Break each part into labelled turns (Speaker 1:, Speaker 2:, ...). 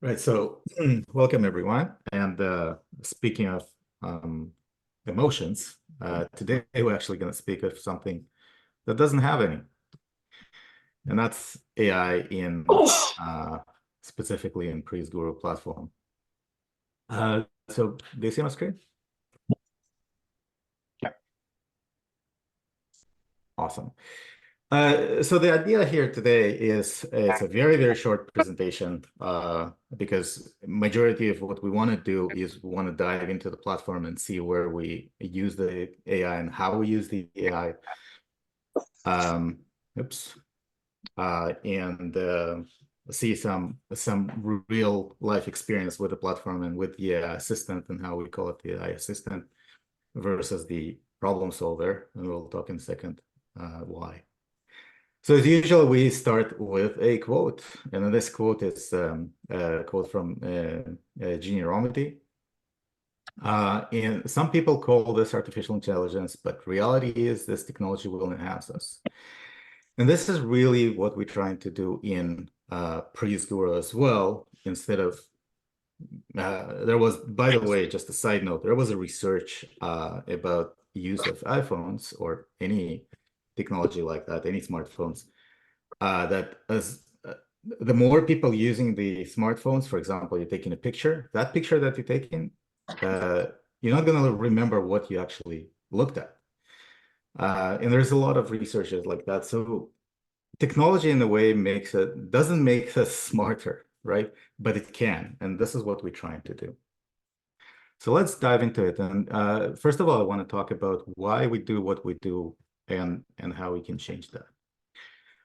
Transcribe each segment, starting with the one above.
Speaker 1: Right. So, welcome everyone. And speaking of emotions, today we're actually going to speak of something that doesn't have any, and that's AI in uh, specifically in PRIZ platform. So, do you see my screen?
Speaker 2: Yeah.
Speaker 1: Awesome. So the idea here today is it's a very, very short presentation because majority of what we want to do is we want to dive into the platform and see where we use the AI and how we use the AI. Um, oops. And see some real life experience with the platform and with the assistant and how we call it the AI assistant versus the problem solver. And we'll talk in a second why. So as usual, we start with a quote, and then this quote is a quote from Gene Romity. And some people call this artificial intelligence, but reality is this technology will enhance us. And this is really what we're trying to do in PRIZ as well. Instead of there was, by the way, just a side note, there was a research about use of iPhones or any technology like that, any smartphones that as the more people using the smartphones, for example, you're taking a picture, that picture that you're taking, you're not going to remember what you actually looked at. And there's a lot of researches like that. So technology in a way doesn't make us smarter, right? But it can. And this is what we're trying to do. So let's dive into it. And first of all, I want to talk about why we do what we do and how we can change that.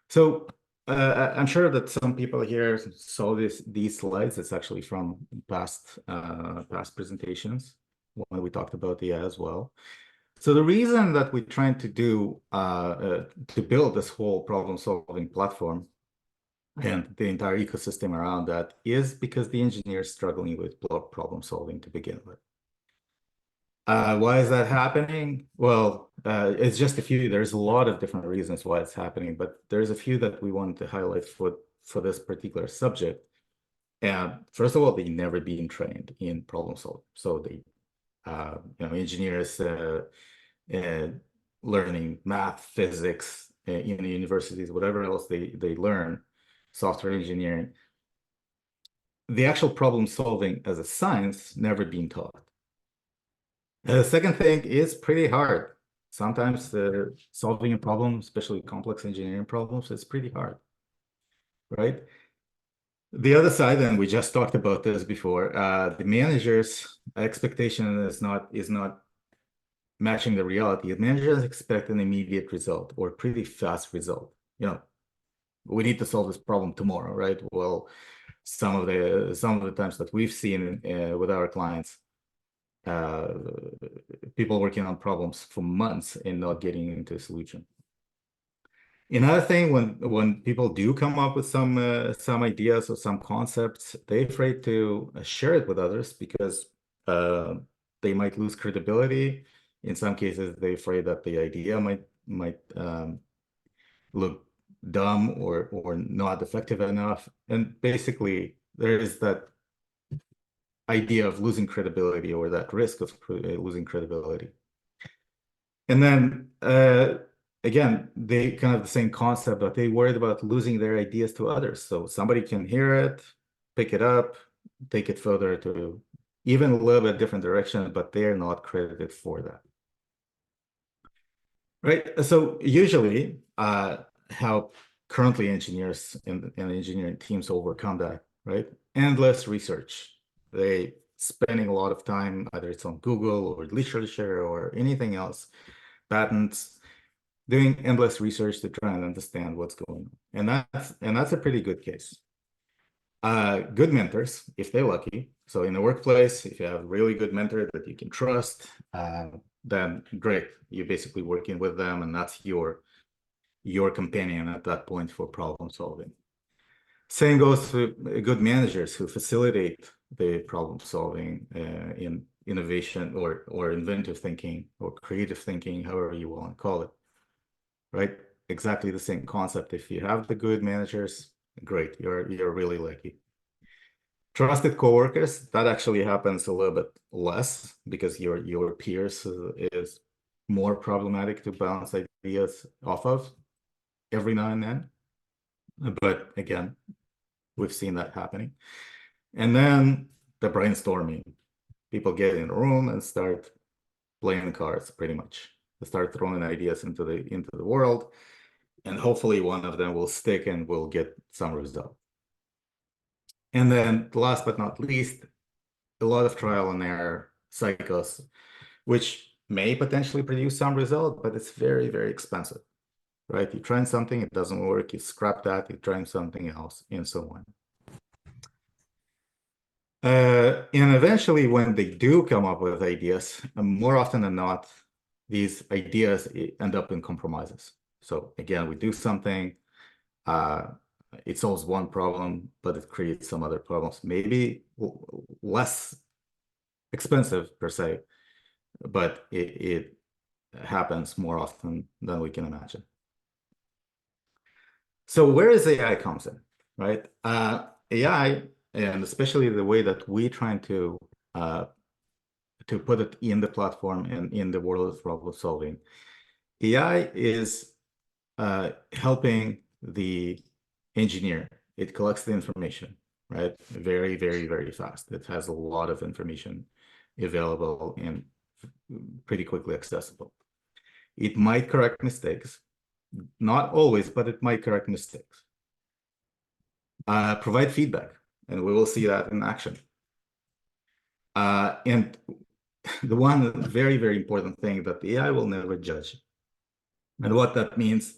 Speaker 1: So I'm sure that some people here saw these slides. It's actually from past presentations when we talked about the AI as well. So the reason that we're trying to do to build this whole problem-solving platform and the entire ecosystem around that is because the engineers struggling with problem solving to begin with. Why is that happening? Well, it's just a few. There's a lot of different reasons why it's happening, but there's a few that we want to highlight for this particular subject. And first of all, they never been trained in problem solving. So they, engineers uh, learning math, physics in the universities, whatever else they learn, software engineering. The actual problem solving as a science never been taught. The second thing is pretty hard. Sometimes solving a problem, especially complex engineering problems, is pretty hard, right? The other side, and we just talked about this before, the manager's expectation is not matching the reality. The managers expect an immediate result or pretty fast result. We need to solve this problem tomorrow, right? Well, some of the times that we've seen with our clients, uh, people working on problems for months and not getting into a solution. Another thing, when people do come up with some ideas or some concepts, they're afraid to share it with others because uh, they might lose credibility. In some cases, they're afraid that the idea might look dumb or not effective enough. And basically, there is that idea of losing credibility or that risk of losing credibility. And then again, they kind of the same concept, but they worried about losing their ideas to others. So somebody can hear it, pick it up, take it further to even a little bit different direction, but they're not credited for that. Right. So usually how currently engineers and engineering teams overcome that, right? Endless research. They spending a lot of time, either it's on Google or literature or anything else, patents, doing endless research to try and understand what's going on. And that's a pretty good case. Good mentors, if they're lucky. So in the workplace, if you have a really good mentor that you can trust, then great. You're basically working with them, and that's your companion at that point for problem solving. Same goes to good managers who facilitate the problem solving in innovation or inventive thinking or creative thinking, however you want to call it, right? Exactly the same concept. If you have the good managers, great, you're really lucky. Trusted coworkers, that actually happens a little bit less because your peers is more problematic to bounce ideas off of every now and then. But again, we've seen that happening. And then the brainstorming. People get in a room and start playing cards pretty much. They start throwing ideas into the world, and hopefully one of them will stick and we'll get some result. And then last but not least, a lot of trial and error cycles, which may potentially produce some result, but it's very, very expensive, right? You try something, it doesn't work, you scrap that, you try something else, and so on. And eventually, when they do come up with ideas, more often than not, these ideas end up in compromises. So again, we do something, it solves one problem, but it creates some other problems, maybe less expensive per se, but it happens more often than we can imagine. So where is AI comes in, right? AI, and especially the way that we're trying to put it in the platform and in the world of problem solving, AI is helping the engineer. It collects the information, right? Very, very, very fast. It has a lot of information available and pretty quickly accessible. It might correct mistakes, not always, but it might correct mistakes. Provide feedback, and we will see that in action. And the one very, very important thing that the AI will never judge. And what that means,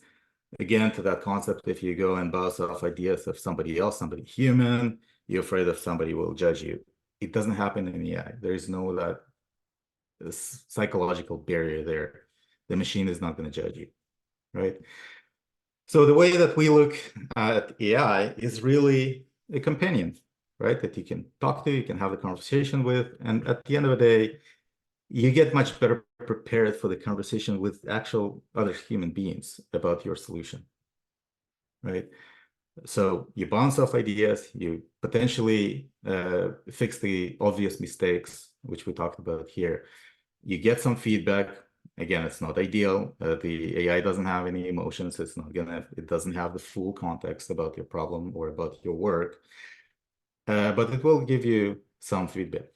Speaker 1: again, to that concept, if you go and bounce off ideas of somebody else, somebody human, you're afraid that somebody will judge you. It doesn't happen in AI. There is no that psychological barrier there. The machine is not going to judge you, right? So the way that we look at AI is really a companion, right? That you can talk to, you can have a conversation with, and at the end of the day, you get much better prepared for the conversation with actual other human beings about your solution, right? So you bounce off ideas, you potentially fix the obvious mistakes, which we talked about here. You get some feedback. Again, it's not ideal. The AI doesn't have any emotions. It doesn't have the full context about your problem or about your work, but it will give you some feedback.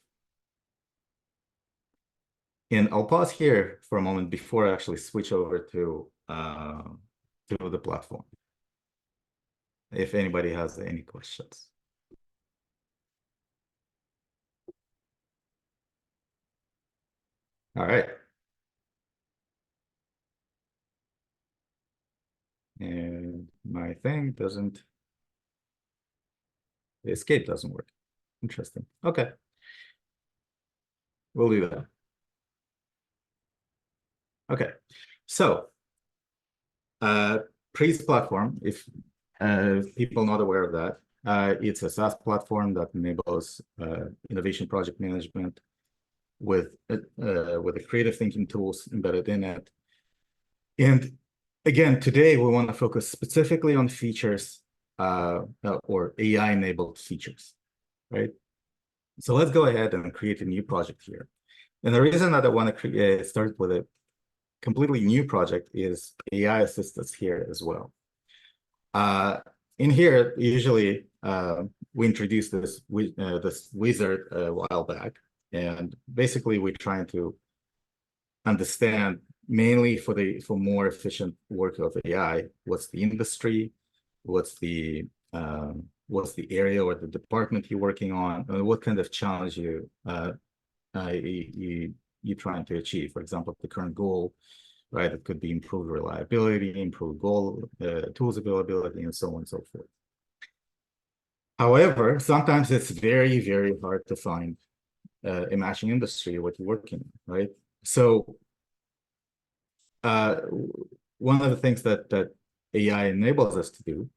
Speaker 1: And I'll pause here for a moment before I actually switch over to the platform, if anybody has any questions. All right. And my thing doesn't, the escape doesn't work. Interesting. Okay, we'll do that. Okay, so PRIZ platform, if people not aware of that, it's a SaaS platform that enables innovation project management with the creative thinking tools embedded in it. And again, today we want to focus specifically on features or AI-enabled features, right? So let's go ahead and create a new project here. And the reason that I want to start with a completely new project is AI assistance here as well. In here, usually we introduced this wizard a while back, and basically we're trying to understand mainly for more efficient work of AI, what's the industry, what's the area or the department you're working on, and what kind of challenge you're trying to achieve. For example, the current goal, right? It could be improved reliability, improved tools availability, and so on and so forth. However, sometimes it's very, very hard to find a matching industry what you're working in, right? So one of the things that AI enables us to do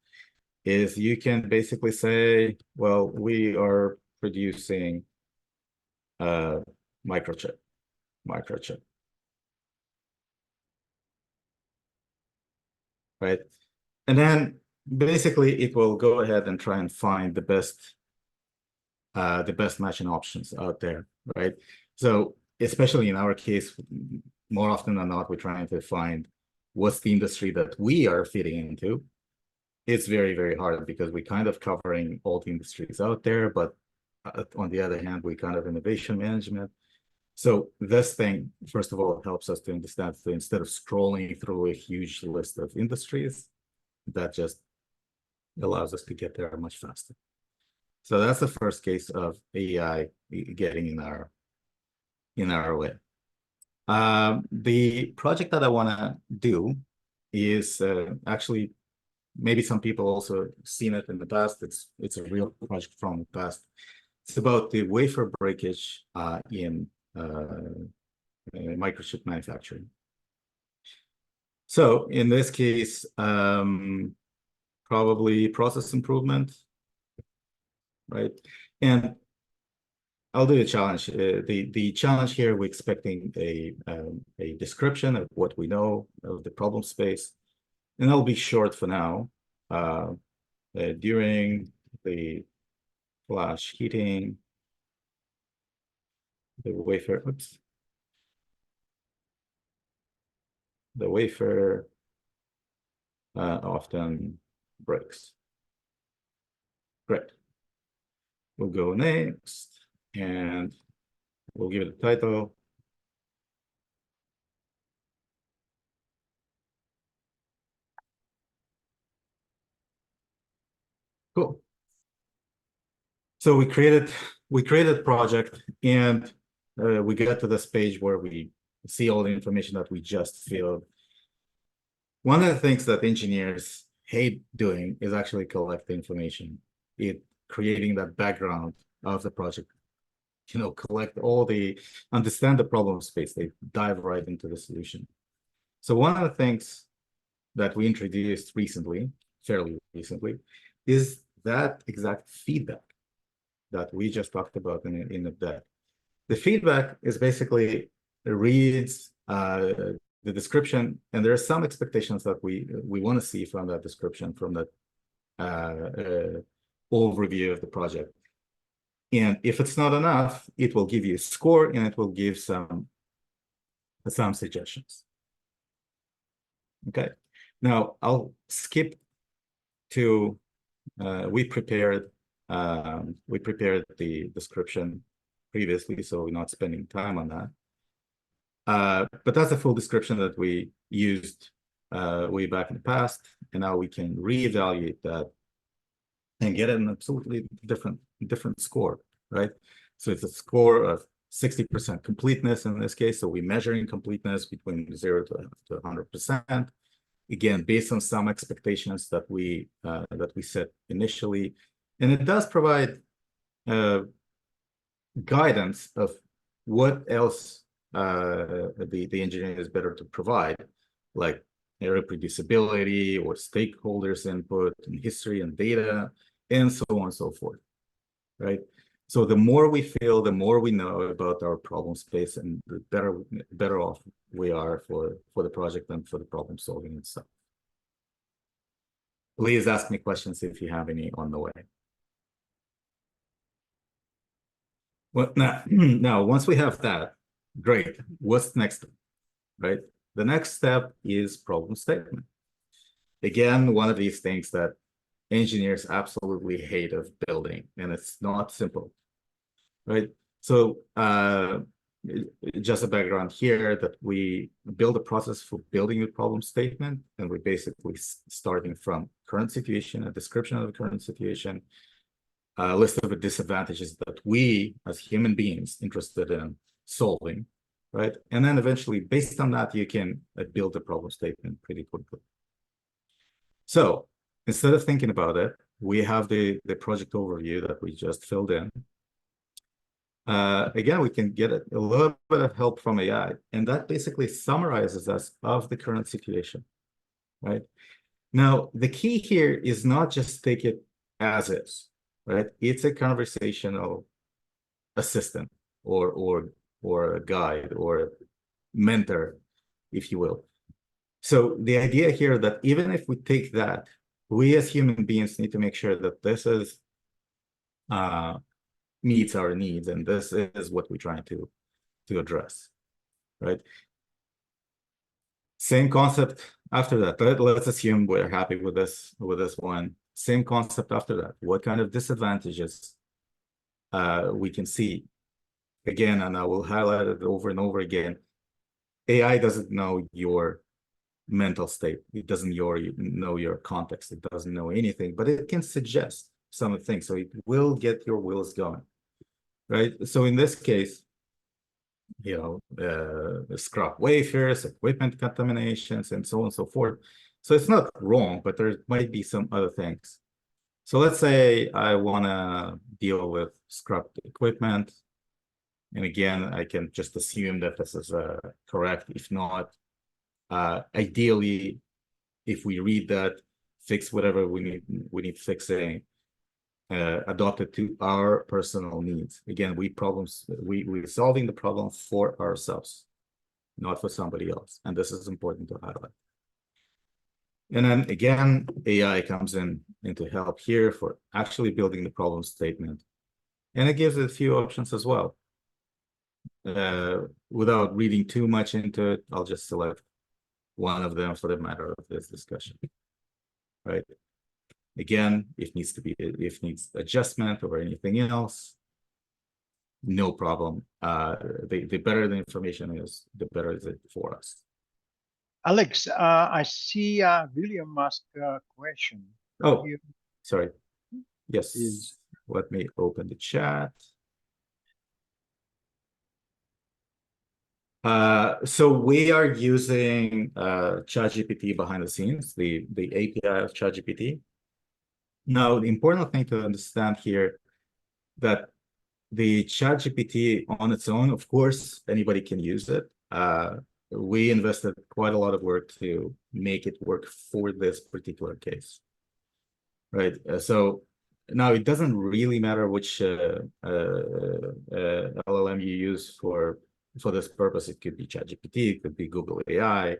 Speaker 1: is you can basically say, well, we are producing a microchip, right? And then basically it will go ahead and try and find the best the best matching options out there, right? So especially in our case, more often than not, we're trying to find what's the industry that we are fitting into. It's very, very hard because we're kind of covering all the industries out there, but on the other hand, we kind of innovation management. So this thing, first of all, helps us to understand, so instead of scrolling through a huge list of industries, that just allows us to get there much faster. So that's the first case of AI getting in our way. The project that I want to do is actually, maybe some people also seen it in the past. It's a real project from the past. It's about the wafer breakage in microchip manufacturing. So in this case, probably process improvement, right? And I'll do a challenge. The challenge here, we're expecting a description of what we know of the problem space, and I'll be short for now. During the flash heating, the wafer, the wafer often breaks. Great. We'll go next, and we'll give it a title. Cool. So we created a project, and we get to this page where we see all the information that we just filled. One of the things that engineers hate doing is actually collect the information, creating that background of the project. Collect understand the problem space. They dive right into the solution. So one of the things that we introduced recently, fairly recently, is that exact feedback that we just talked about in the deck. The feedback is basically reads the description, and there are some expectations that we want to see from that description, from that overview of the project. And if it's not enough, it will give you a score, and it will give some suggestions. Okay. Now I'll skip to we prepared the description previously, so we're not spending time on that. But that's a full description that we used way back in the past, and now we can reevaluate that and get an absolutely different score, right? So it's a score of 60% completeness in this case. So we're measuring completeness between 0 to 100%. Again, based on some expectations that we set initially, and it does provide guidance of what else the engineer is better to provide, like reproducibility or stakeholders input and history and data, and so on and so forth, right? So the more we feel, the more we know about our problem space, and the better off we are for the project and for the problem solving itself. Please ask me questions if you have any on the way. Well, now once we have that, great. What's next, right? The next step is problem statement. Again, one of these things that engineers absolutely hate of building, and it's not simple, right? So just a background here that we build a process for building a problem statement, and we're basically starting from current situation, a description of the current situation, a list of the disadvantages that we as human beings interested in solving, right? And then eventually, based on that, you can build a problem statement pretty quickly. So instead of thinking about it, we have the project overview that we just filled in. Again, we can get a little bit of help from AI, and that basically summarizes us of the current situation, right? Now, the key here is not just take it as is, right? It's a conversational assistant or a guide or a mentor, if you will. So the idea here that even if we take that, we as human beings need to make sure that this is meets our needs, and this is what we're trying to address, right? Same concept after that. Let's assume we're happy with this one. Same concept after that. What kind of disadvantages we can see? Again, and I will highlight it over and over again. AI doesn't know your mental state. It doesn't know your context. It doesn't know anything, but it can suggest some things. So it will get your wheels going, right? So in this case, scrap wafers, equipment contaminations, and so on and so forth. So it's not wrong, but there might be some other things. So let's say I want to deal with scrapped equipment. And again, I can just assume that this is correct. If not, ideally, if we read that, fix whatever we need fixing, adopt it to our personal needs. Again, we're solving the problem for ourselves, not for somebody else. And this is important to highlight. And then again, AI comes into help here for actually building the problem statement. And it gives a few options as well. Without reading too much into it, I'll just select one of them for the matter of this discussion, right? Again, if needs adjustment or anything else, no problem. The better the information is, the better is it for us.
Speaker 2: Alex, I see William asked a question.
Speaker 1: Oh, sorry. Yes, let me open the chat. So we are using ChatGPT behind the scenes, the API of ChatGPT. Now, the important thing to understand here that the ChatGPT on its own, of course, anybody can use it. We invested quite a lot of work to make it work for this particular case, right? So now it doesn't really matter which LLM you use for this purpose. It could be ChatGPT, it could be Google AI,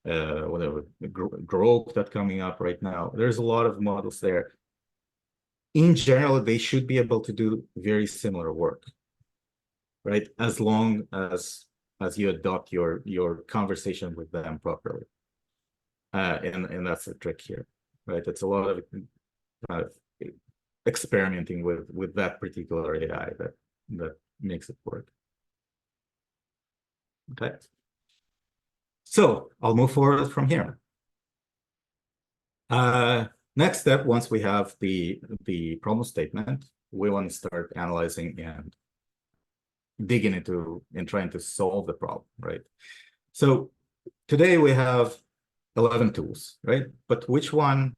Speaker 1: whatever, Grok that's coming up right now. There's a lot of models there. In general, they should be able to do very similar work, right? As long as you adopt your conversation with them properly. And that's the trick here, right? It's a lot of kind of experimenting with that particular AI that makes it work. Okay. So I'll move forward from here. Next step, once we have the problem statement, we want to start analyzing and digging into and trying to solve the problem, right? So today we have 11 tools, right? But which one?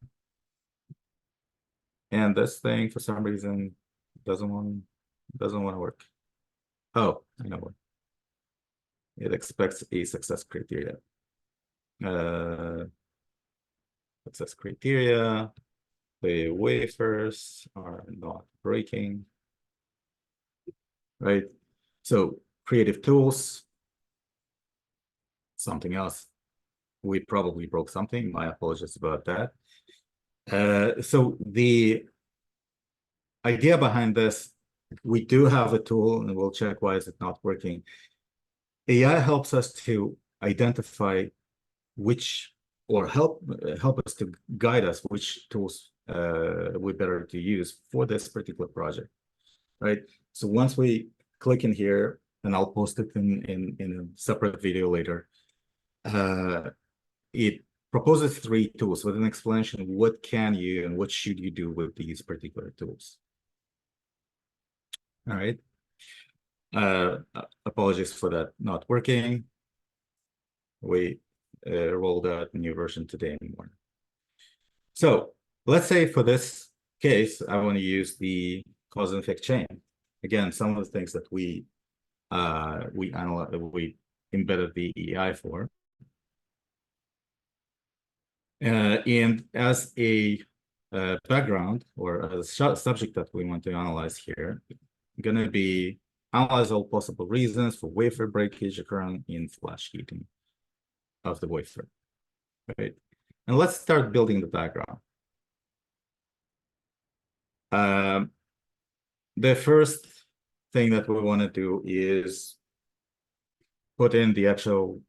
Speaker 1: And this thing, for some reason, doesn't want to work. Oh, I know what. It expects a success criteria. Success criteria. The wafers are not breaking, right? So creative tools, something else. We probably broke something. My apologies about that. So the idea behind this, we do have a tool, and we'll check why is it not working. AI helps us to identify which, or help us to guide us which tools we better to use for this particular project, right? So once we click in here, and I'll post it in a separate video later, it proposes 3 tools with an explanation of what can you and what should you do with these particular tools. All right. Apologies for that not working. We rolled out a new version today in the morning. So let's say for this case, I want to use the cause and effect chain. Again, some of the things that we embedded the EI for. And as a background or as a subject that we want to analyze here, going to be analyze all possible reasons for wafer breakage occurring in flash heating of the wafer, right? And let's start building the background. the first thing that we want to do is put in the actual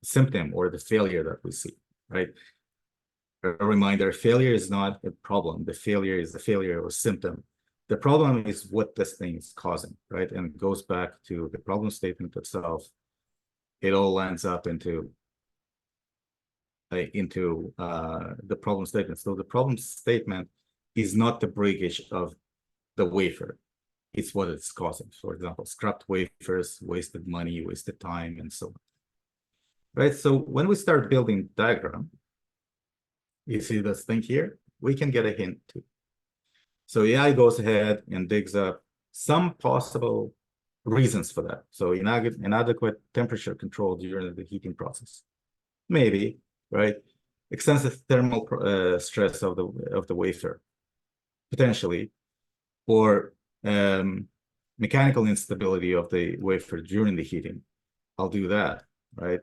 Speaker 1: symptom or the failure that we see, right? A reminder, failure is not a problem. The failure is the failure or symptom. The problem is what this thing is causing, right? And it goes back to the problem statement itself. It all lands up into the problem statement. So the problem statement is not the breakage of the wafer. It's what it's causing. For example, scrapped wafers, wasted money, wasted time, and so on. Right? So when we start building diagram, you see this thing here, we can get a hint too. So AI goes ahead and digs up some possible reasons for that. So inadequate temperature control during the heating process. Maybe, right? Extensive thermal stress of the wafer, potentially, or mechanical instability of the wafer during the heating. I'll do that, right?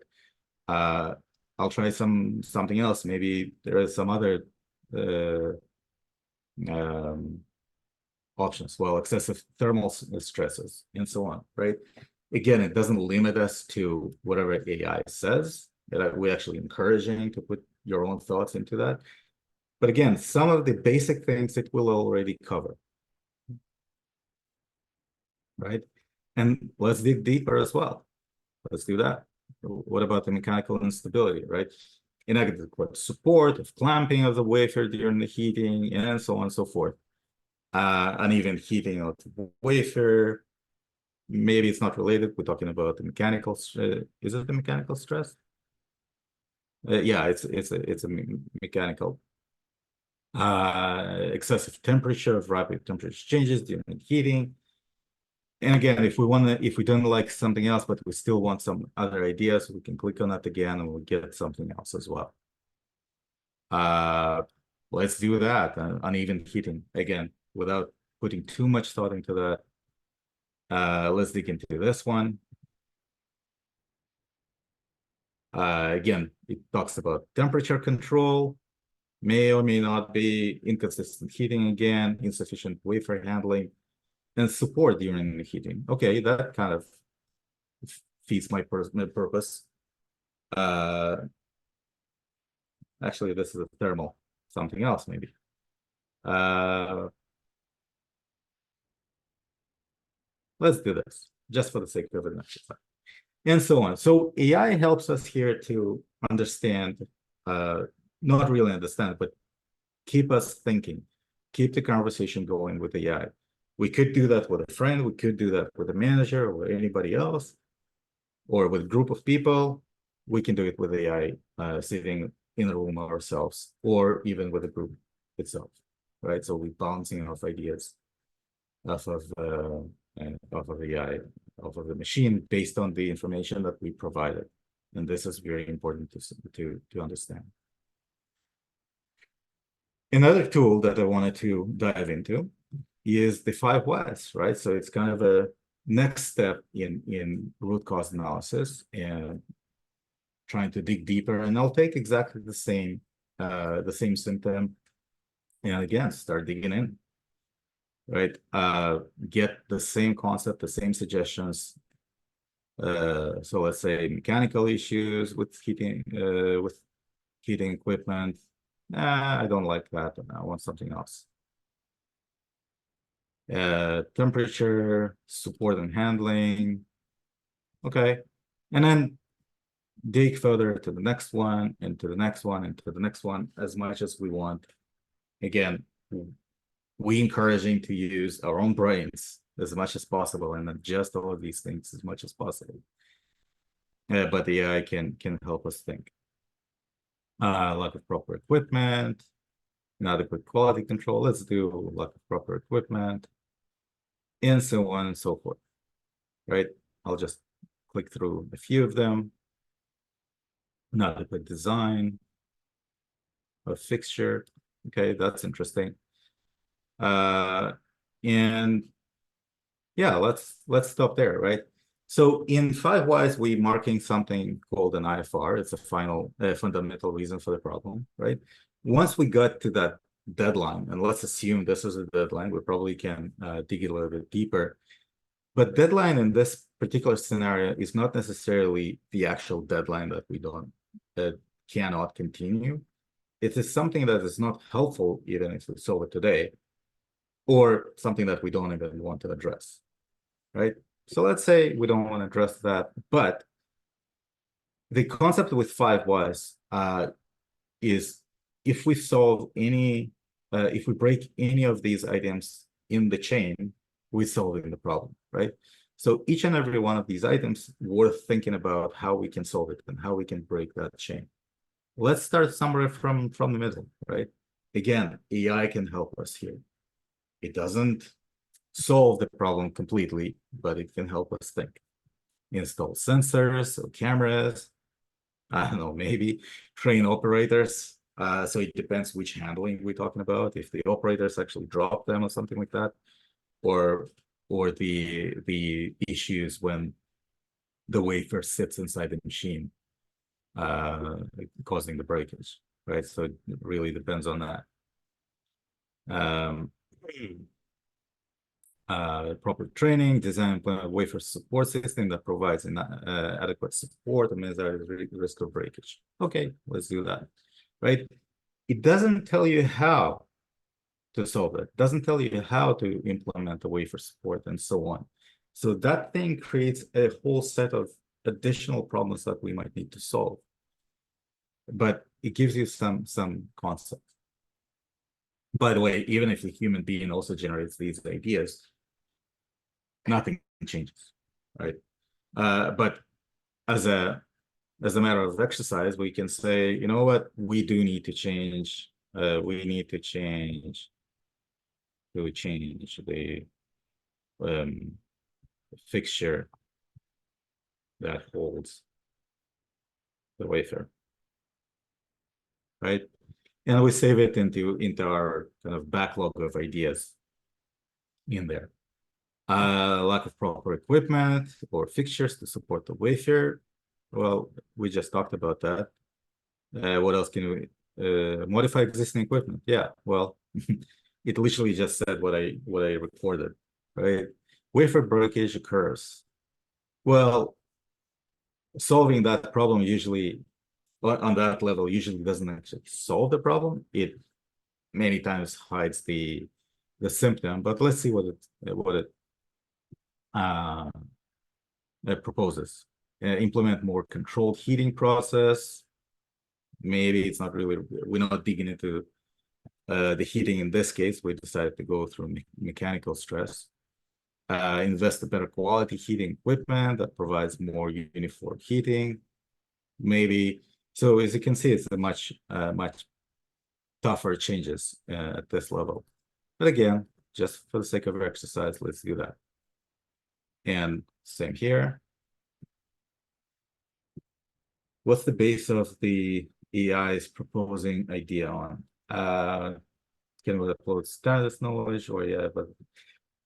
Speaker 1: I'll try something else. Maybe there is some other options. Well, excessive thermal stresses and so on, right? Again, it doesn't limit us to whatever AI says. We're actually encouraging to put your own thoughts into that. But again, some of the basic things it will already cover, right? And let's dig deeper as well. Let's do that. What about the mechanical instability, right? Inadequate support of clamping of the wafer during the heating, and so on and so forth. Uneven heating of the wafer. Maybe it's not related. We're talking about the mechanical. Is it the mechanical stress? Yeah, it's a mechanical. Excessive temperature of rapid temperature changes during heating. And again, if we don't like something else, but we still want some other ideas, we can click on that again and we'll get something else as well. Let's do that. Uneven heating again, without putting too much thought into that. Let's dig into this one. Again, it talks about temperature control, may or may not be inconsistent heating again, insufficient wafer handling, and support during the heating. Okay, that kind of feeds my purpose. Actually, this is a thermal, something else maybe. Let's do this, just for the sake of an exercise. And so on. So AI helps us here to understand, not really understand, but keep us thinking, keep the conversation going with AI. We could do that with a friend, we could do that with a manager or anybody else, or with a group of people. We can do it with AI sitting in a room ourselves, or even with a group itself, right? So we're bouncing off ideas off of AI, off of the machine based on the information that we provided. And this is very important to understand. Another tool that I wanted to dive into is the 5 whys, right? So it's kind of a next step in root cause analysis and trying to dig deeper. And I'll take exactly the same symptom, and again start digging in, right? Get the same concept, the same suggestions. So let's say mechanical issues with heating equipment. I don't like that. I want something else. Temperature, support and handling. Okay. And then dig further to the next one, and to the next one, and to the next one, as much as we want. Again, we encouraging to use our own brains as much as possible and adjust all of these things as much as possible. But the AI can help us think. Lack of proper equipment, inadequate quality control. Let's do lack of proper equipment, and so on and so forth, right? I'll just click through a few of them. Inadequate design of fixture. Okay, that's interesting. And yeah, let's stop there, right? So in 5 whys, we marking something called an IFR. It's a fundamental reason for the problem, right? Once we got to that deadline, and let's assume this is a deadline, we probably can dig a little bit deeper. But deadline in this particular scenario is not necessarily the actual deadline that we don't cannot continue. It is something that is not helpful even if we solve it today, or something that we don't even want to address, right? So let's say we don't want to address that, but the concept with 5 whys is if we solve any, if we break any of these items in the chain, we're solving the problem, right? So each and every one of these items worth thinking about how we can solve it and how we can break that chain. Let's start somewhere from the middle, right? Again, AI can help us here. It doesn't solve the problem completely, but it can help us think. Install sensors or cameras, I don't know, maybe train operators. So it depends which handling we're talking about. If the operators actually drop them or something like that, or the issues when the wafer sits inside the machine, causing the breakage, right? So it really depends on that. Proper training, design a wafer support system that provides adequate support and minimizes risk of breakage. Okay, let's do that, right? It doesn't tell you how to solve it. It doesn't tell you how to implement the wafer support and so on. So that thing creates a whole set of additional problems that we might need to solve. But it gives you some concept. By the way, even if the human being also generates these ideas, nothing changes, right? But as a matter of exercise, we can say, you know what, we do need to change. We need to change the fixture that holds the wafer, right? And we save it into our kind of backlog of ideas in there. Lack of proper equipment or fixtures to support the wafer. Well, we just talked about that. What else can we modify existing equipment? Yeah, well, it literally just said what I recorded, right? Wafer breakage occurs. Well, solving that problem usually on that level usually doesn't actually solve the problem. It many times hides the symptom. But let's see what it proposes. Implement more controlled heating process. Maybe it's not really, we're not digging into the heating in this case. We decided to go through mechanical stress. Invest in better quality heating equipment that provides more uniform heating. Maybe, so as you can see, it's a much tougher changes at this level. But again, just for the sake of exercise, let's do that. And same here. What's the base of the AI's proposing idea on? Can we upload status knowledge or yeah, but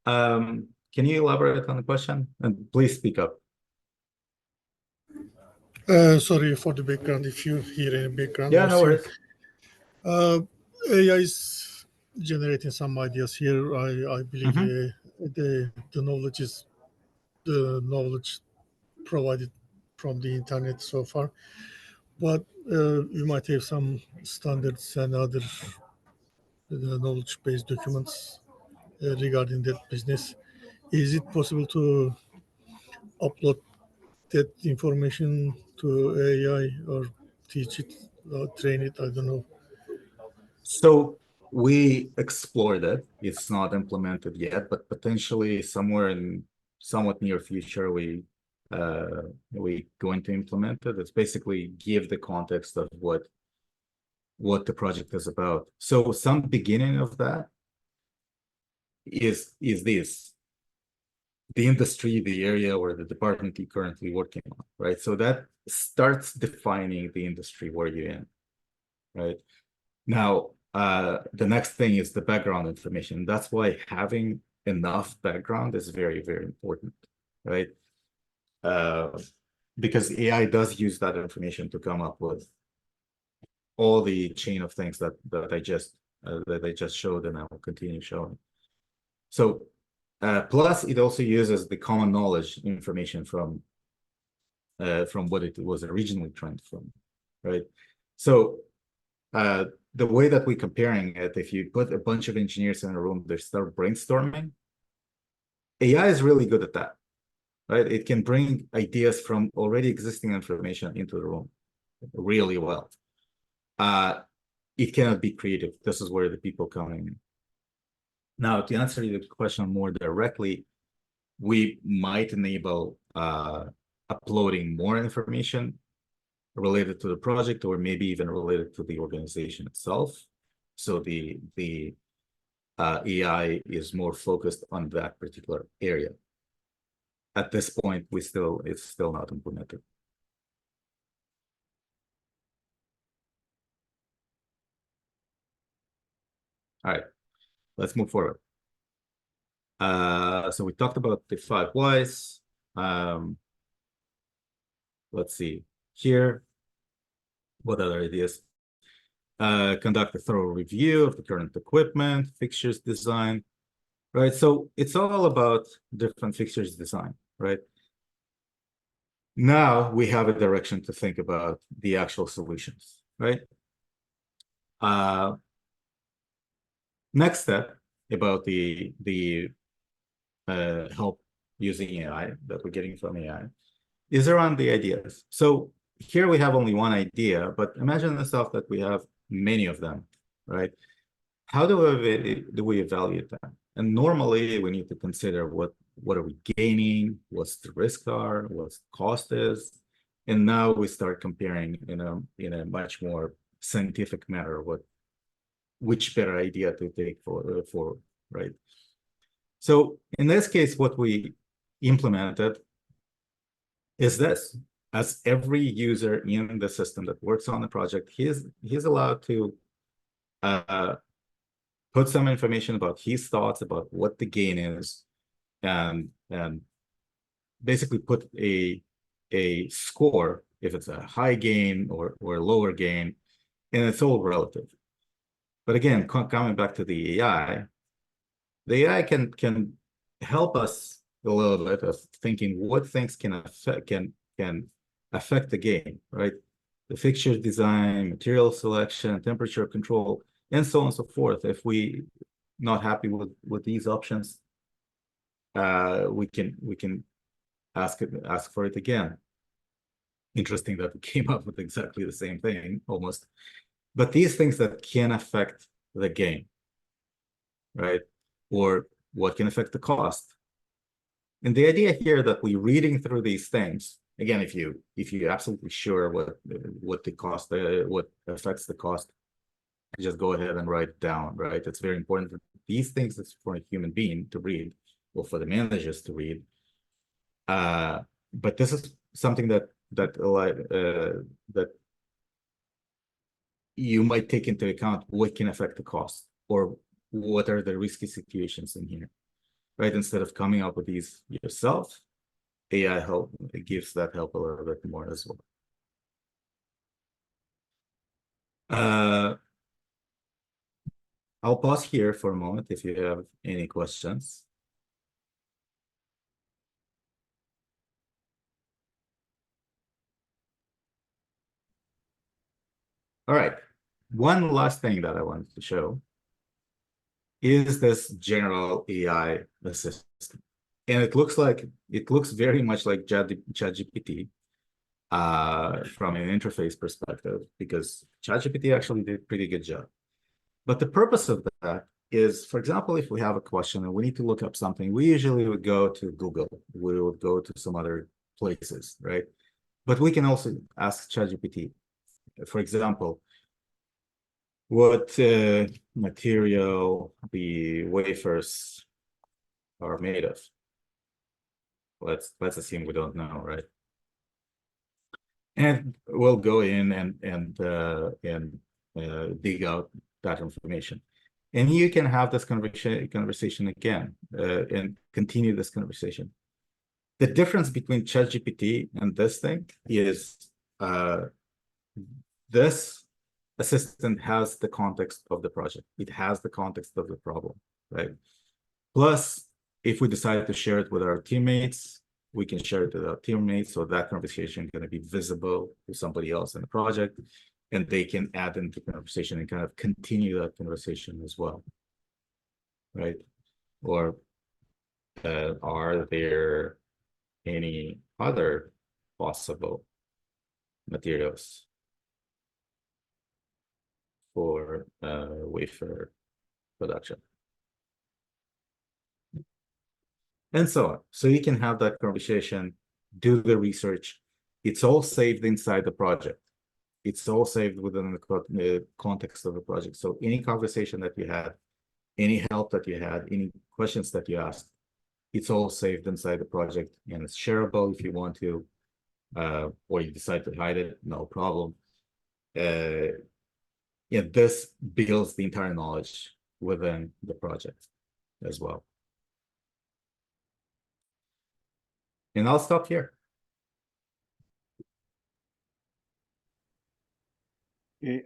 Speaker 1: can you elaborate on the question? And please speak up.
Speaker 3: Sorry for the background, if you hear any background.
Speaker 1: Yeah, no worries.
Speaker 3: AI is generating some ideas here. I believe the knowledge is the knowledge provided from the internet so far, but you might have some standards and other knowledge-based documents regarding that business. Is it possible to upload that information to AI or teach it or train it? I don't know.
Speaker 1: So we explored it. It's not implemented yet, but potentially somewhere in somewhat near future, we going to implement it. It's basically give the context of what the project is about. So some beginning of that is this, the industry, the area or the department you're currently working on, right? So that starts defining the industry where you're in, right? Now, the next thing is the background information. That's why having enough background is very, very important, right? Because AI does use that information to come up with all the chain of things that I just that I just showed, and I will continue showing. So plus it also uses the common knowledge information from what it was originally trained from, right? So the way that we're comparing it, if you put a bunch of engineers in a room, they start brainstorming, AI is really good at that, right? It can bring ideas from already existing information into the room really well. It cannot be creative. This is where the people come in. Now, to answer your question more directly, we might enable uploading more information related to the project, or maybe even related to the organization itself. So the AI is more focused on that particular area. At this point, it's still not implemented. All right, let's move forward. So we talked about the 5 whys. Let's see here. What other ideas? Conduct a thorough review of the current equipment, fixtures design, right? So it's all about different fixtures design, right? Now we have a direction to think about the actual solutions, right? Next step about the help using AI that we're getting from AI is around the ideas. So here we have only one idea, but imagine yourself that we have many of them, right? How do we evaluate them? And normally we need to consider what are we gaining, what's the risk are, what's the cost is, and now we start comparing in a much more scientific manner which better idea to take for right. So in this case, what we implemented is this: as every user in the system that works on the project, he's allowed to put some information about his thoughts about what the gain is, and basically put a score if it's a high gain or a lower gain, and it's all relative. But again, coming back to the AI can help us a little bit of thinking what things can affect the game, right? The fixture design, material selection, temperature control, and so on and so forth. If we not happy with these options, we can ask for it again. Interesting that we came up with exactly the same thing almost. But these things that can affect the game, right? Or what can affect the cost. And the idea here that we're reading through these things, again, if you're absolutely sure what the cost, what affects the cost, just go ahead and write it down, right? It's very important that these things is for a human being to read, or for the managers to read. But this is something that you might take into account what can affect the cost, or what are the risky situations in here, right? Instead of coming up with these yourself, AI help gives that help a little bit more as well. I'll pause here for a moment if you have any questions. All right, one last thing that I wanted to show is this general AI assistant. And it looks very much like ChatGPT from an interface perspective, because ChatGPT actually did a pretty good job. But the purpose of that is, for example, if we have a question and we need to look up something, we usually would go to Google, we would go to some other places, right? But we can also ask ChatGPT, for example, what material the wafers are made of. Let's assume we don't know, right? And we'll go in and dig out that information. And you can have this conversation again and continue this conversation. The difference between ChatGPT and this thing is this assistant has the context of the project. It has the context of the problem, right? Plus, if we decide to share it with our teammates, we can share it with our teammates, so that conversation is going to be visible to somebody else in the project, and they can add into the conversation and kind of continue that conversation as well, right? Or are there any other possible materials for wafer production? And so on. So you can have that conversation, do the research. It's all saved inside the project. It's all saved within the context of the project. So any conversation that you had, any help that you had, any questions that you asked, it's all saved inside the project, and it's shareable if you want to, or you decide to hide it, no problem. Yeah, this builds the entire knowledge within the project as well. And I'll stop here.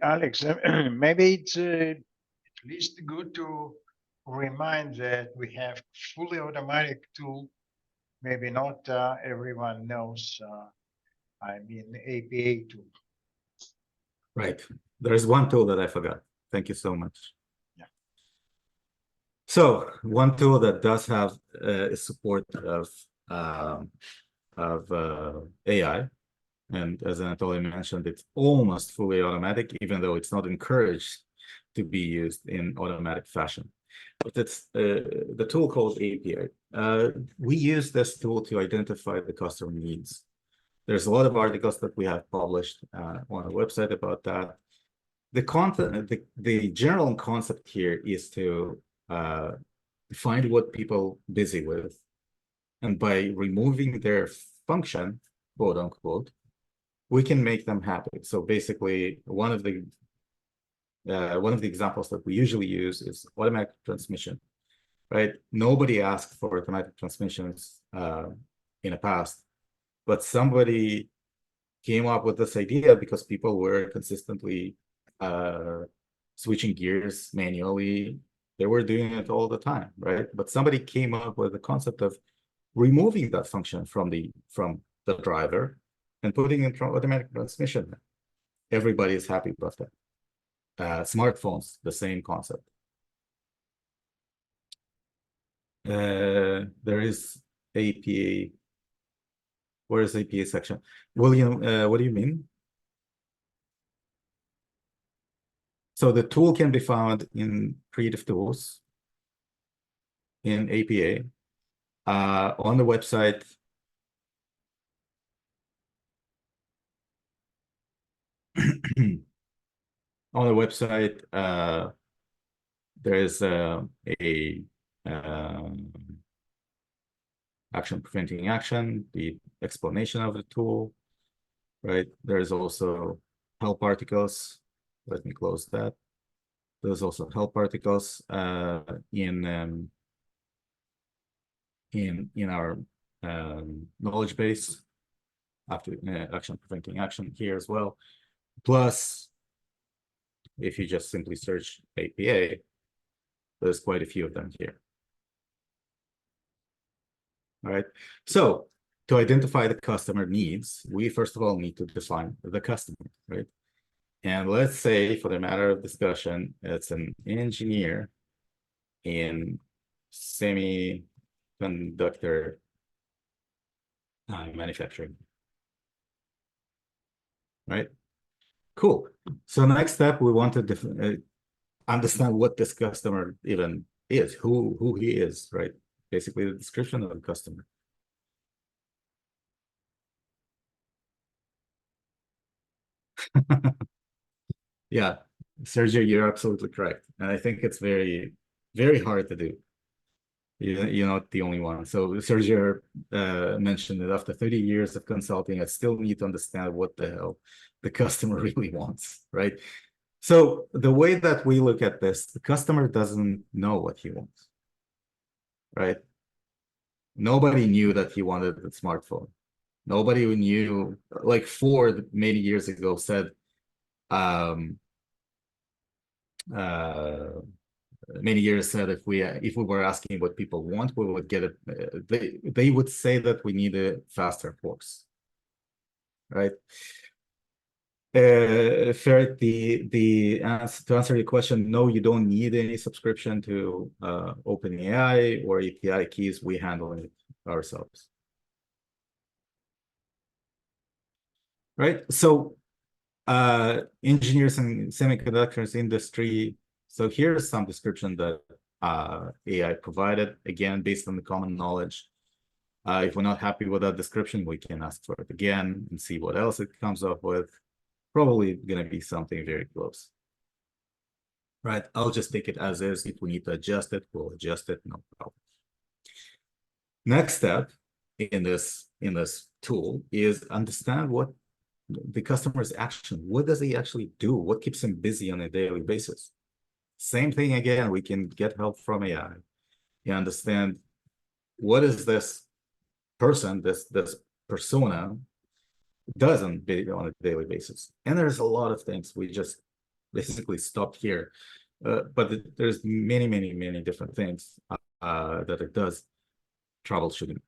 Speaker 2: Alex, maybe it's at least good to remind that we have fully automatic tool. Maybe not everyone knows, I mean, APA tool.
Speaker 1: Right. There's one tool that I forgot. Thank you so much.
Speaker 2: Yeah.
Speaker 1: So one tool that does have support of AI, and as Anatoly mentioned, it's almost fully automatic, even though it's not encouraged to be used in automatic fashion. But it's the tool called APA. We use this tool to identify the customer needs. There's a lot of articles that we have published on our website about that. The content, the general concept here is to find what people busy with, and by removing their function, quote unquote, we can make them happy. So basically, one of the examples that we usually use is automatic transmission, right? Nobody asked for automatic transmissions in the past, but somebody came up with this idea because people were consistently switching gears manually. They were doing it all the time, right? But somebody came up with the concept of removing that function from the driver and putting in automatic transmission. Everybody is happy about that. Smartphones, the same concept. There is APA. Where is APA section? William, what do you mean? So the tool can be found in Creative Tools, in APA, on the website. On the website, there is a action preventing action, the explanation of the tool, right? There's also help articles. Let me close that. There's also help articles in our knowledge base after action preventing action here as well. Plus, if you just simply search APA, there's quite a few of them here. All right. So to identify the customer needs, we first of all need to define the customer, right? And let's say, for the matter of discussion, it's an engineer in semiconductor manufacturing, right? Cool. So next step, we want to understand what this customer even is, who he is, right? Basically, the description of the customer. Yeah, Sergio, you're absolutely correct. And I think it's very, very hard to do. You're not the only one. So Sergio mentioned that after 30 years of consulting, I still need to understand what the hell the customer really wants, right? So the way that we look at this, the customer doesn't know what he wants, right? Nobody knew that he wanted a smartphone. Nobody knew, like Ford many years ago said, many years said if we were asking what people want, we would get it. They would say that we need a faster forks, right? Ferret, to answer your question, no, you don't need any subscription to OpenAI or API keys. We handle it ourselves, right? So engineers and semiconductors industry. So here's some description that AI provided, again, based on the common knowledge. If we're not happy with that description, we can ask for it again and see what else it comes up with. Probably going to be something very close. Right, I'll just take it as is. If we need to adjust it, we'll adjust it, no problem. Next step in this tool is understand what the customer's action. What does he actually do? What keeps him busy on a daily basis? Same thing again, we can get help from AI. You understand what is this person, this persona does on a daily basis. And there's a lot of things. We just basically stopped here. But there's many different things that it does. Troubleshooting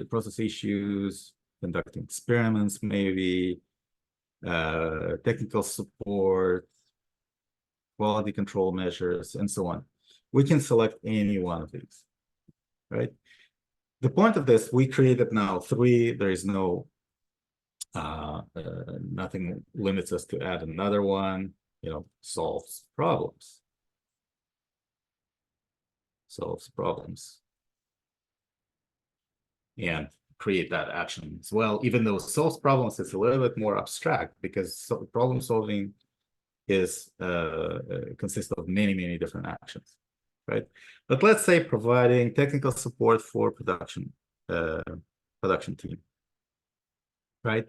Speaker 1: process issues, conducting experiments, maybe technical support, quality control measures, and so on. We can select any one of these, right? The point of this, we created now 3. There is no nothing limits us to add another one. You know, solves problems. And create that action as well. Even though solves problems, it's a little bit more abstract because problem solving is consists of many different actions, right? But let's say providing technical support for production team, right?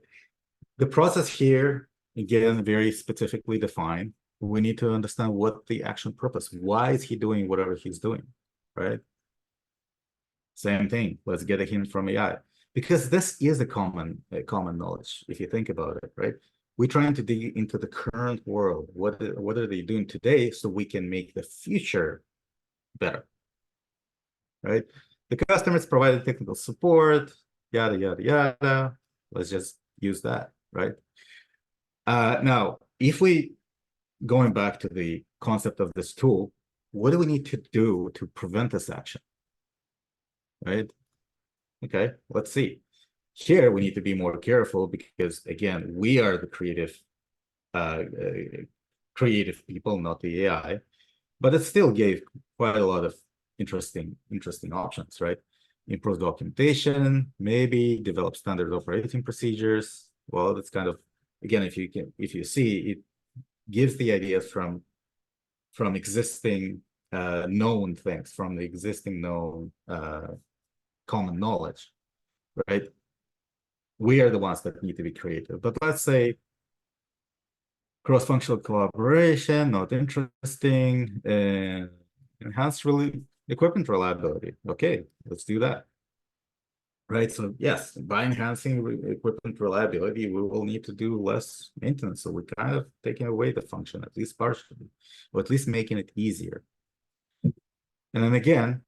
Speaker 1: The process here, again, very specifically defined. We need to understand what the action purpose. Why is he doing whatever he's doing, right? Same thing. Let's get a hint from AI, because this is a common knowledge if you think about it, right? We're trying to dig into the current world. What are they doing today so we can make the future better, right? The customers provided technical support, yada yada yada. Let's just use that, right? Now, if we going back to the concept of this tool, what do we need to do to prevent this action? Right? Okay, let's see. Here we need to be more careful because again, we are the creative people, not the AI, but it still gave quite a lot of interesting options, right? Improve documentation, maybe develop standard operating procedures. Well, that's kind of, again, if you see, it gives the ideas from existing known things, from the existing known common knowledge, right? We are the ones that need to be creative. But let's say cross-functional collaboration, not interesting, and enhanced equipment reliability. Okay, let's do that. Right, so yes, by enhancing equipment reliability, we will need to do less maintenance. So we're kind of taking away the function, at least partially, or at least making it easier. And then again,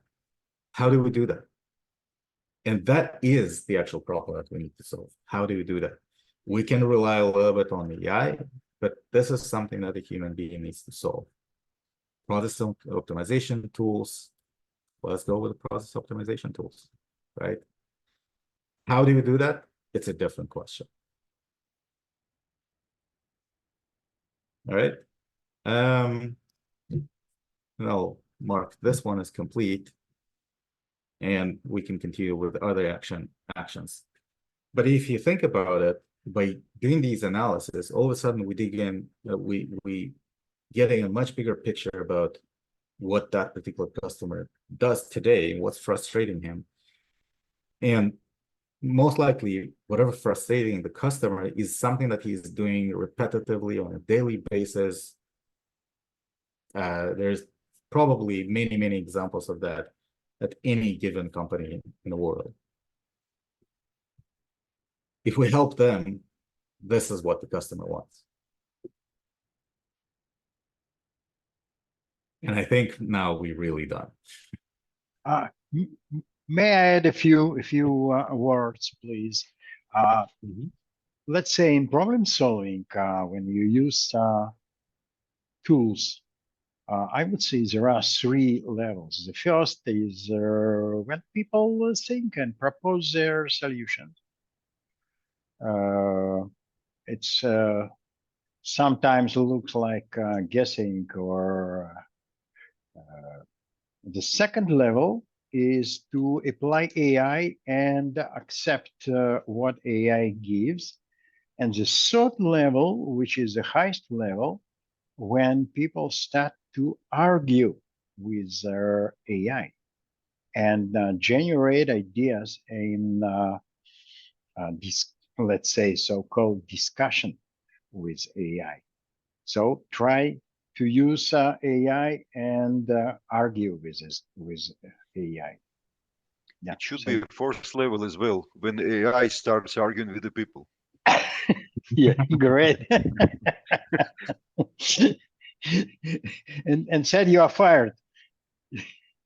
Speaker 1: how do we do that? And that is the actual problem that we need to solve. How do we do that? We can rely a little bit on the AI, but this is something that a human being needs to solve. Process optimization tools. Let's go with the process optimization tools, right? How do you do that? It's a different question. All right. And I'll mark this one as complete, and we can continue with other actions. But if you think about it, by doing these analysis, all of a sudden we dig in, we getting a much bigger picture about what that particular customer does today, what's frustrating him. And most likely, whatever frustrating the customer is something that he's doing repetitively on a daily basis. There's probably many examples of that at any given company in the world. If we help them, this is what the customer wants. And I think now we're really done.
Speaker 2: May I add a few words, please? Let's say in problem solving, when you use tools, I would say there are three levels. The first is when people think and propose their solutions. It's sometimes looks like guessing, or the second level is to apply AI and accept what AI gives. And the third level, which is the highest level, when people start to argue with their AI and generate ideas in this, let's say, so-called discussion with AI. So try to use AI and argue with AI. Yeah.
Speaker 4: It should be a fourth level as well, when AI starts arguing with the people.
Speaker 2: Yeah, great. and said you are fired.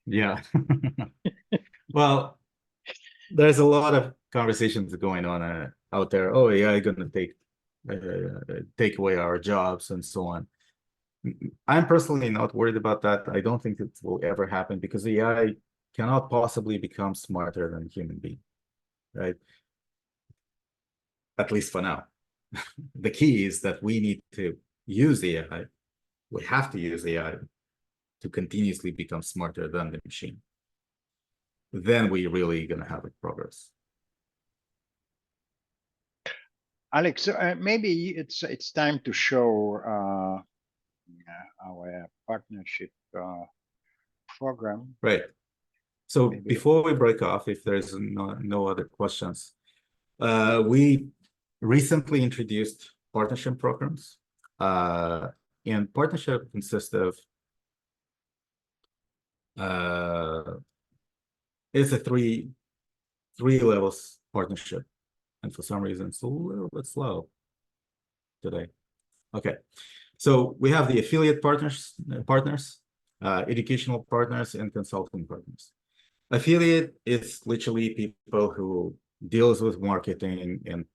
Speaker 1: Yeah. Well, there's a lot of conversations going on out there. Oh, AI gonna take away our jobs and so on. I'm personally not worried about that. I don't think it will ever happen because AI cannot possibly become smarter than a human being, right? At least for now. The key is that we need to use AI. We have to use AI to continuously become smarter than the machine. Then we're really gonna have a progress.
Speaker 2: Alex, maybe it's time to show our partnership program.
Speaker 1: Right. So
Speaker 2: Maybe.
Speaker 1: before we break off, if there's no other questions, we recently introduced partnership programs. And partnership consists of it's a three levels partnership, and for some reason it's a little bit slow today. Okay, so we have the affiliate partners, educational partners, and consulting partners. Affiliate is literally people who deals with marketing, and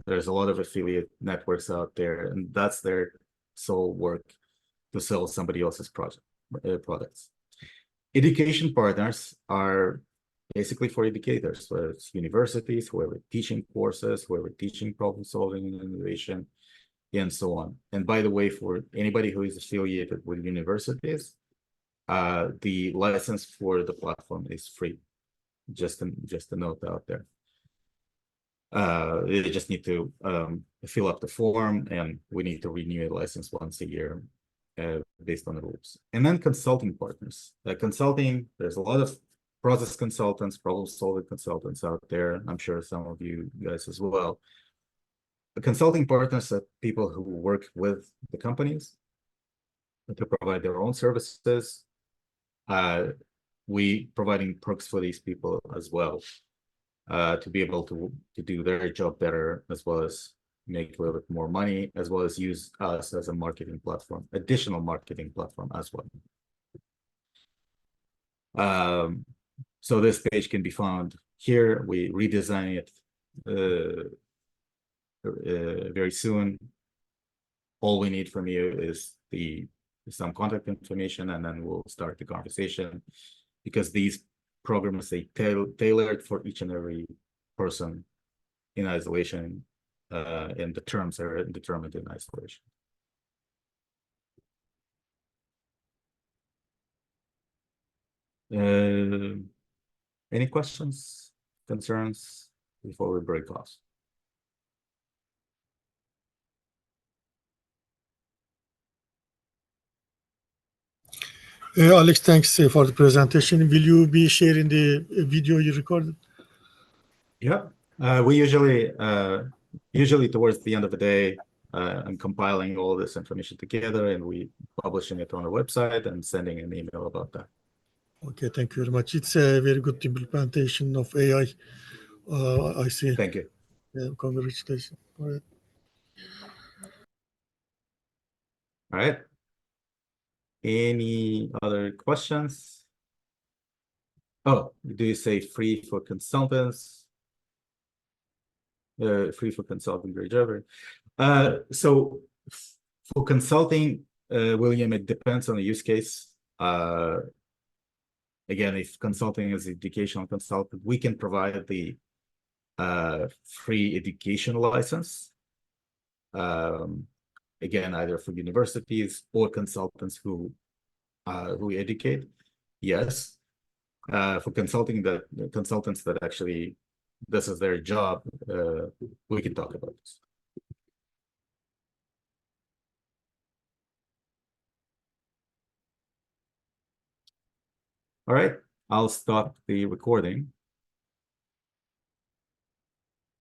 Speaker 1: there's a lot of affiliate networks out there, and that's their sole work, to sell somebody else's products. Education partners are basically for educators, whether it's universities, whoever teaching courses, whoever teaching problem solving and innovation, and so on. And by the way, for anybody who is affiliated with universities, the license for the platform is free. Just a note out there. They just need to fill up the form, and we need to renew a license once a year based on the rules. And then consulting partners. Consulting, there's a lot of process consultants, problem-solving consultants out there. I'm sure some of you guys as well. The consulting partners are people who work with the companies to provide their own services. We providing perks for these people as well, to be able to do their job better, as well as make a little bit more money, as well as use us as a marketing platform, additional marketing platform as well. So this page can be found here. We redesign it very soon. All we need from you is some contact information, and then we'll start the conversation, because these programs, they tailored for each and every person in isolation, and the terms are determined in isolation. Any questions, concerns before we break off?
Speaker 3: Alex, thanks for the presentation. Will you be sharing the video you recorded?
Speaker 1: Yeah, we usually towards the end of the day, I'm compiling all this information together, and we publishing it on the website and sending an email about that.
Speaker 3: Okay, thank you very much. It's a very good implementation of AI. I see.
Speaker 1: Thank you.
Speaker 3: Yeah, congratulations. All right.
Speaker 1: All right. Any other questions? Oh, do you say free for consultants? Free for consulting, great Java. So for consulting, William, it depends on the use case. Again, if consulting is educational consultant, we can provide the free education license. Again, either for universities or consultants who educate. Yes. For consultants that actually this is their job, we can talk about this. All right, I'll stop the recording.